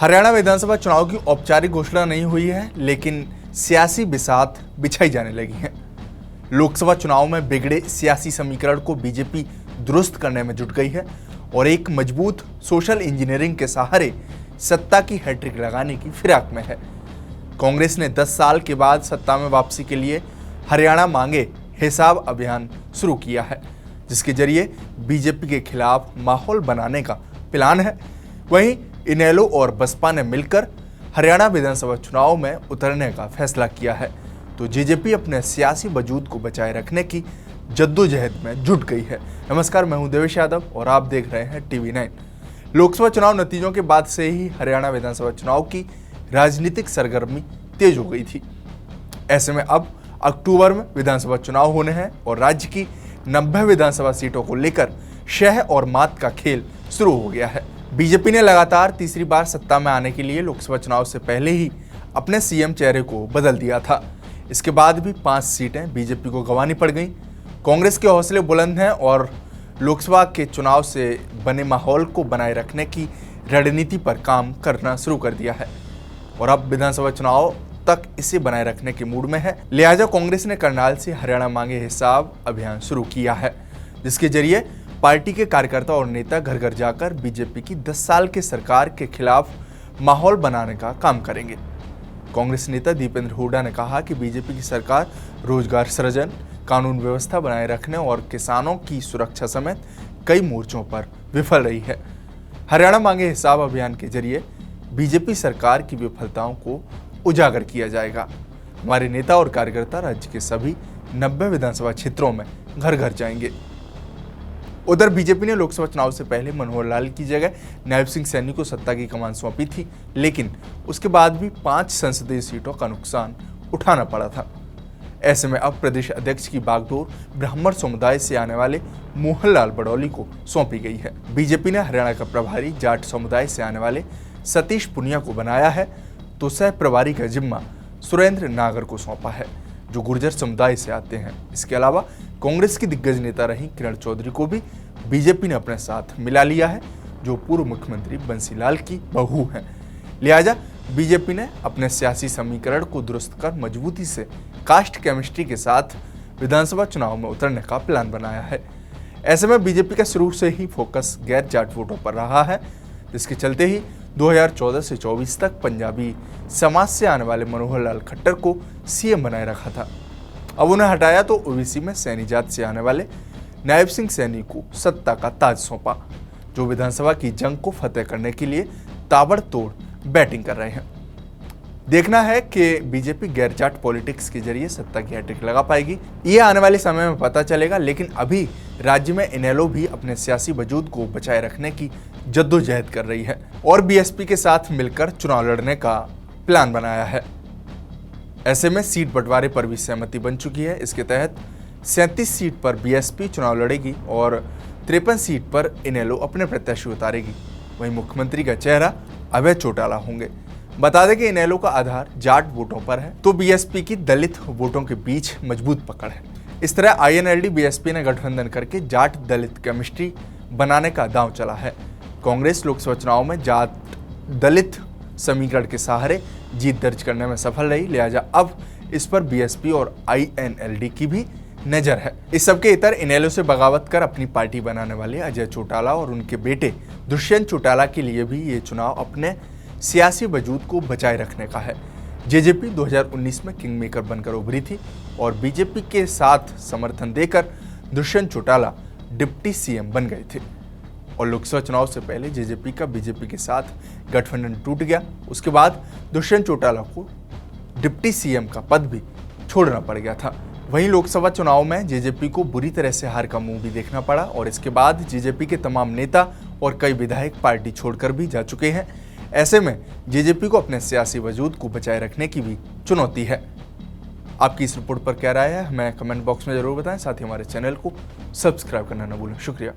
हरियाणा विधानसभा चुनाव की औपचारिक घोषणा नहीं हुई है, लेकिन सियासी बिसात बिछाई जाने लगी है। लोकसभा चुनाव में बिगड़े सियासी समीकरण को बीजेपी दुरुस्त करने में जुट गई है और एक मजबूत सोशल इंजीनियरिंग के सहारे सत्ता की हैट्रिक लगाने की फिराक में है। कांग्रेस ने 10 साल के बाद सत्ता में वापसी के लिए हरियाणा मांगे हिसाब अभियान शुरू किया है, जिसके जरिए बीजेपी के खिलाफ माहौल बनाने का प्लान है। वहीं इनेलो और बसपा ने मिलकर हरियाणा विधानसभा चुनाव में उतरने का फैसला किया है, तो जेजेपी अपने सियासी वजूद को बचाए रखने की जद्दोजहद में जुट गई है। नमस्कार, मैं हूं देवेश यादव और आप देख रहे हैं TV9। लोकसभा चुनाव नतीजों के बाद से ही हरियाणा विधानसभा चुनाव की राजनीतिक सरगर्मी तेज हो गई थी। ऐसे में अब अक्टूबर में विधानसभा चुनाव होने हैं और राज्य की 90 विधानसभा सीटों को लेकर शह और मात का खेल शुरू हो गया है। बीजेपी ने लगातार तीसरी बार सत्ता में आने के लिए लोकसभा चुनाव से पहले ही अपने सीएम चेहरे को बदल दिया था। इसके बाद भी 5 सीटें बीजेपी को गंवानी पड़ गईं। कांग्रेस के हौसले बुलंद हैं और लोकसभा के चुनाव से बने माहौल को बनाए रखने की रणनीति पर काम करना शुरू कर दिया है और अब विधानसभा चुनाव तक इसे बनाए रखने के मूड में है। लिहाजा कांग्रेस ने करनाल से हरियाणा मांगे हिसाब अभियान शुरू किया है, जिसके जरिए पार्टी के कार्यकर्ता और नेता घर घर जाकर बीजेपी की 10 साल के सरकार के खिलाफ माहौल बनाने का काम करेंगे। कांग्रेस नेता दीपेंद्र हुड्डा ने कहा कि बीजेपी की सरकार रोजगार सृजन, कानून व्यवस्था बनाए रखने और किसानों की सुरक्षा समेत कई मोर्चों पर विफल रही है। हरियाणा मांगे हिसाब अभियान के जरिए बीजेपी सरकार की विफलताओं को उजागर किया जाएगा। हमारे नेता और कार्यकर्ता राज्य के सभी 90 विधानसभा क्षेत्रों में घर घर जाएंगे। उधर बीजेपी ने लोकसभा चुनाव से पहले मनोहर लाल की जगह नायब सिंह सैनी को सत्ता की कमान सौंपी थी, लेकिन उसके बाद भी 5 संसदीय सीटों का नुकसान उठाना पड़ा था। ऐसे में अब प्रदेश अध्यक्ष की बागडोर ब्राह्मण समुदाय से आने वाले मोहनलाल बडौली को सौंपी गई है। बीजेपी ने हरियाणा का प्रभारी जाट समुदाय से आने वाले सतीश पुनिया को बनाया है, तो सह प्रभारी का जिम्मा सुरेंद्र नागर को सौंपा है, जो गुर्जर समुदाय से आते हैं। इसके अलावा कांग्रेस की दिग्गज नेता रही किरण चौधरी को भी बीजेपी ने अपने साथ मिला लिया है, जो पूर्व मुख्यमंत्री बंसीलाल की बहू हैं। लिहाजा बीजेपी ने अपने सियासी समीकरण को दुरुस्त कर मजबूती से कास्ट केमिस्ट्री के साथ विधानसभा चुनाव में उतरने का प्लान बनाया है। ऐसे में बीजेपी का शुरू से ही फोकस गैर जाट वोटों पर रहा है, जिसके चलते ही 2014 से 24 तक पंजाबी समाज से आने वाले मनोहर लाल खट्टर को सीएम बनाए रखा था। अब उन्हें हटाया तो ओबीसी में सैनी जात से आने वाले नायब सिंह सैनी को सत्ता का ताज सौंपा, जो विधानसभा की जंग को फतेह करने के लिए ताबड़तोड़ बैटिंग कर रहे हैं। देखना है कि बीजेपी गैर जाट पॉलिटिक्स के जरिए सत्ता की हैट्रिक लगा पाएगी। ये आने वाले समय में पता चलेगा, लेकिन अभी राज्य में इनेलो भी अपने सियासी वजूद को बचाए रखने की जद्दोजहद कर रही है और बीएसपी के साथ मिलकर चुनाव लड़ने का प्लान बनाया है। ऐसे में सीट बंटवारे पर भी सहमति बन चुकी है। इसके तहत 37 सीट पर बीएसपी चुनाव लड़ेगी और 53 सीट पर इनेलो अपने प्रत्याशी उतारेगी। वहीं मुख्यमंत्री का चेहरा अभय चौटाला होंगे। बता दें कि इनेलो का आधार जाट वोटों पर है, तो बीएसपी की दलित वोटों के बीच मजबूत पकड़ है। इस तरह INLD बीएसपी ने गठबंधन करके जाट दलित केमिस्ट्री बनाने का दांव चला है। कांग्रेस लोकसभा चुनाव में जाट दलित समीकरण के सहारे जीत दर्ज करने में सफल रही, लिहाजा अब इस पर बीएसपी और INLD की भी नजर है। इस सबके इतर इनेलो से बगावत कर अपनी पार्टी बनाने वाले अजय चौटाला और उनके बेटे दुष्यंत चौटाला के लिए भी ये चुनाव अपने सियासी वजूद को बचाए रखने का है। जेजेपी 2019 में किंग मेकर बनकर उभरी थी और बीजेपी के साथ समर्थन देकर दुष्यंत चौटाला डिप्टी सीएम बन गए थे और लोकसभा चुनाव से पहले जेजेपी का बीजेपी के साथ गठबंधन टूट गया। उसके बाद दुष्यंत चौटाला को डिप्टी सीएम का पद भी छोड़ना पड़ गया था। वहीं लोकसभा चुनाव में जेजेपी को बुरी तरह से हार का मुंह भी देखना पड़ा और इसके बाद जेजेपी के तमाम नेता और कई विधायक पार्टी छोड़कर भी जा चुके हैं। ऐसे में जेजेपी को अपने सियासी वजूद को बचाए रखने की भी चुनौती है। आपकी इस रिपोर्ट पर क्या राय है, हमें कमेंट बॉक्स में जरूर बताएं। साथ ही हमारे चैनल को सब्सक्राइब करना न भूलें। शुक्रिया।